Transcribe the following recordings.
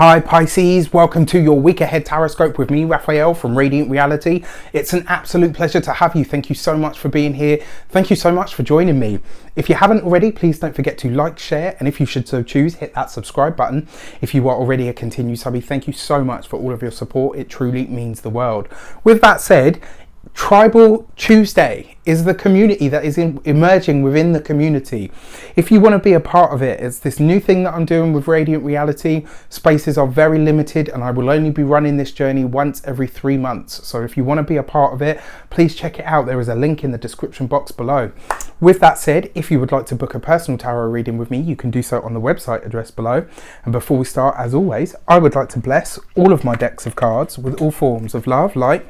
Hi Pisces, welcome to your week ahead tarot with me, Raphael from Reydiant Reality. It's an absolute pleasure to have you. Thank you so much for being here. Thank you so much for joining me. If you haven't already, please don't forget to like, share, and if you should so choose, hit that subscribe button. If you are already a continued subby, thank you so much for all of your support. It truly means the world. With that said, Tribal Tuesday is the community that is emerging within the community. If you want to be a part of it, it's this new thing that I'm doing with Reydiant Reality. Spaces are very limited and I will only be running this journey once every 3 months. So if you want to be a part of it, please check it out. There is a link in the description box below. With that said, if you would like to book a personal tarot reading with me, you can do so on the website address below. And before we start, as always, I would like to bless all of my decks of cards with all forms of love, light,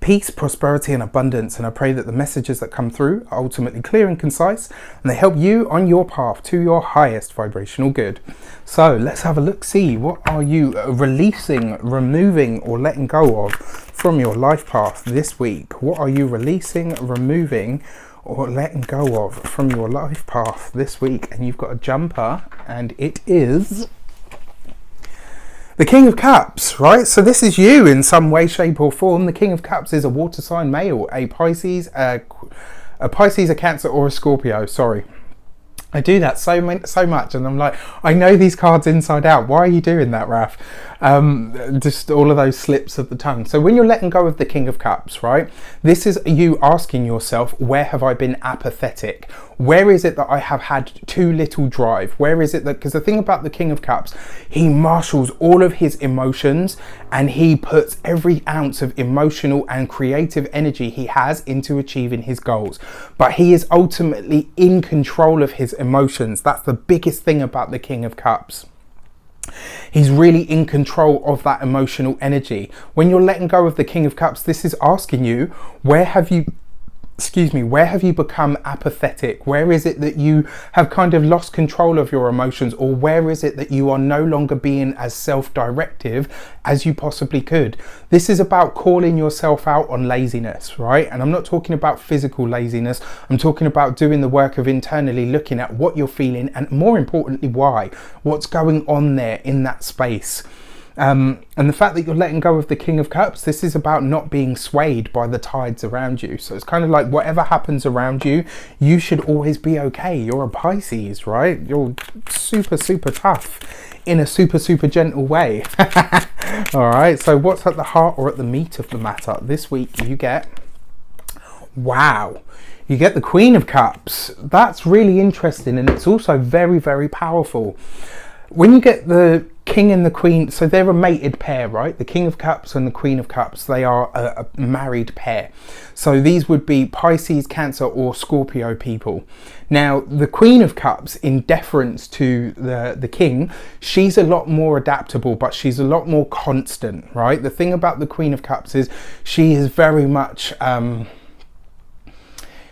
peace, prosperity and abundance, and I pray that the messages that come through are ultimately clear and concise and they help you on your path to your highest vibrational good. So let's have a look, see what are you releasing, removing or letting go of from your life path this week. What are you releasing, removing or letting go of from your life path this week? And you've got a jumper and it is the King of Cups, right? So this is you in some way, shape or form. The King of Cups is a water sign male, a Pisces, a Cancer or a Scorpio, sorry. I do that so much and I'm like, I know these cards inside out. Why are you doing that, Raph? Just all of those slips of the tongue. So when you're letting go of the King of Cups, right? This is you asking yourself, where have I been apathetic? Where is it that I have had too little drive? Where is it that, because the thing about the King of Cups, he marshals all of his emotions and he puts every ounce of emotional and creative energy he has into achieving his goals. But he is ultimately in control of his emotions. That's the biggest thing about the King of Cups. He's really in control of that emotional energy. When you're letting go of the King of Cups, this is asking you, where have you become apathetic? Where is it that you have kind of lost control of your emotions? Or where is it that you are no longer being as self-directive as you possibly could? This is about calling yourself out on laziness, right? And I'm not talking about physical laziness. I'm talking about doing the work of internally looking at what you're feeling and more importantly, why. What's going on there in that space? And the fact that you're letting go of the King of Cups, this is about not being swayed by the tides around you. So it's kind of like whatever happens around you, you should always be okay. You're a Pisces, right? You're super, super tough in a super, super gentle way. All right. So what's at the heart or at the meat of the matter? This week you get, wow, you get the Queen of Cups. That's really interesting. And it's also very, very powerful. When you get the King and the Queen, so they're a mated pair, right? The King of Cups and the Queen of Cups, they are a married pair. So these would be Pisces, Cancer or Scorpio people. Now, the Queen of Cups, in deference to the King, she's a lot more adaptable, but she's a lot more constant, right? The thing about the Queen of Cups is she is very much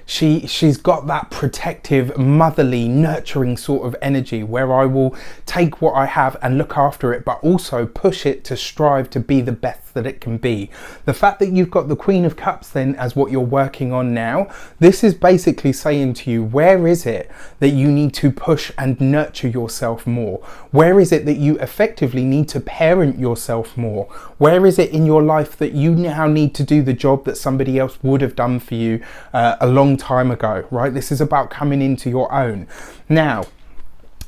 she's got that protective, motherly, nurturing sort of energy where I will take what I have and look after it, but also push it to strive to be the best that it can be. The fact that you've got the Queen of Cups then as what you're working on now, this is basically saying to you, where is it that you need to push and nurture yourself more? Where is it that you effectively need to parent yourself more? Where is it in your life that you now need to do the job that somebody else would have done for you a long time ago, right? This is about coming into your own. Now,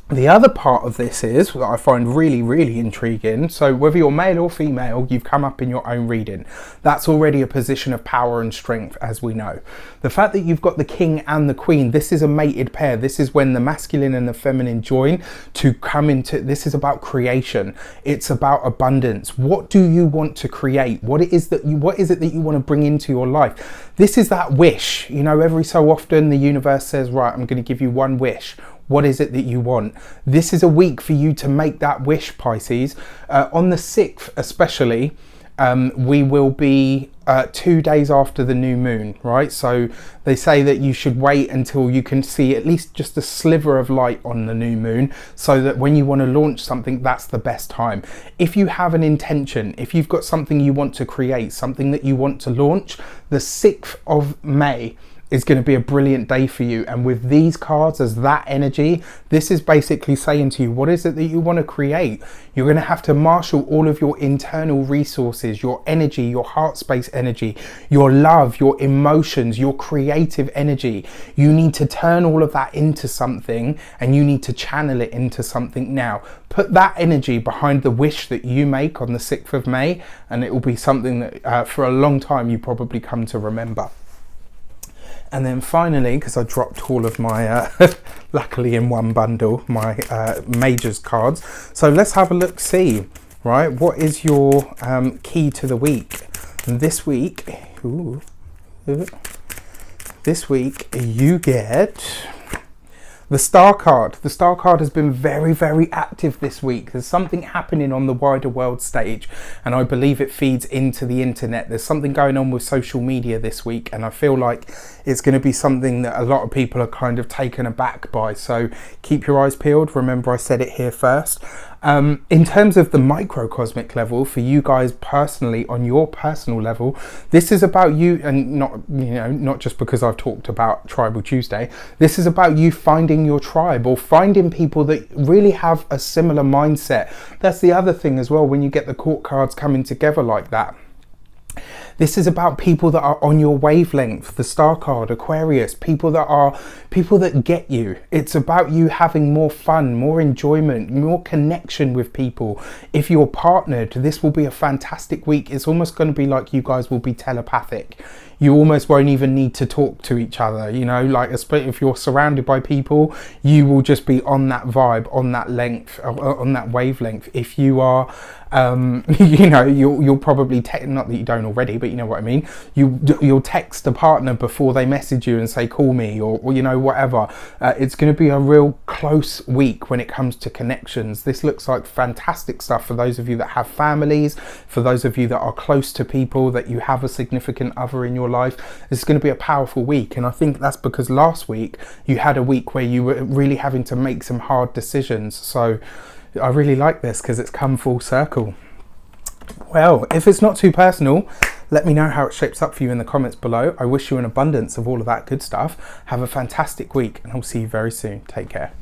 the other part of this is that I find really, really intriguing. So whether you're male or female, you've come up in your own reading. That's already a position of power and strength, as we know. The fact that you've got the King and the Queen, this is a mated pair. This is when the masculine and the feminine join to come into, this is about creation. It's about abundance. What do you want to create? What is it that you want to bring into your life? This is that wish. You know, every so often the universe says, right, I'm going to give you one wish. What is it that you want? This is a week for you to make that wish, Pisces. On the 6th especially, we will be 2 days after the new moon, right? So they say that you should wait until you can see at least just a sliver of light on the new moon, so that when you want to launch something, that's the best time. If you have an intention, if you've got something you want to create, something that you want to launch, the 6th of May is going to be a brilliant day for you. And with these cards as that energy, this is basically saying to you, what is it that you want to create? You're going to have to marshal all of your internal resources, your energy, your heart space energy, your love, your emotions, your creative energy. You need to turn all of that into something, and you need to channel it into something now. Put that energy behind the wish that you make on the 6th of May, and it will be something that for a long time you probably come to remember. And then finally, because I dropped all of my, luckily in one bundle, my majors cards. So let's have a look, see, right? What is your key to the week? And this week, you get the Star card. The Star card has been very, very active this week. There's something happening on the wider world stage, and I believe it feeds into the internet. There's something going on with social media this week, and I feel like it's going to be something that a lot of people are kind of taken aback by. So keep your eyes peeled. Remember, I said it here first. In terms of the microcosmic level, for you guys personally, on your personal level, this is about you, and not just because I've talked about Tribal Tuesday. This is about you finding your tribe, or finding people that really have a similar mindset. That's the other thing as well, when you get the court cards coming together like that. This is about people that are on your wavelength. The Star card, Aquarius, people that get you. It's about you having more fun, more enjoyment, more connection with people. If you're partnered, this will be a fantastic week. It's almost going to be like you guys will be telepathic. You almost won't even need to talk to each other, like if you're surrounded by people, you will just be on that vibe, on that length, on that wavelength. If you are, you'll probably not that you don't already, but you know what I mean. You'll text a partner before they message you and say, call me, or whatever. It's going to be a real close week when it comes to connections. This looks like fantastic stuff for those of you that have families, for those of you that are close to people, that you have a significant other in your life. This is going to be a powerful week, and I think that's because last week you had a week where you were really having to make some hard decisions. So I really like this because it's come full circle. Well, if it's not too personal, let me know how it shapes up for you in the comments below. I wish you an abundance of all of that good stuff. Have a fantastic week, and I'll see you very soon. Take care.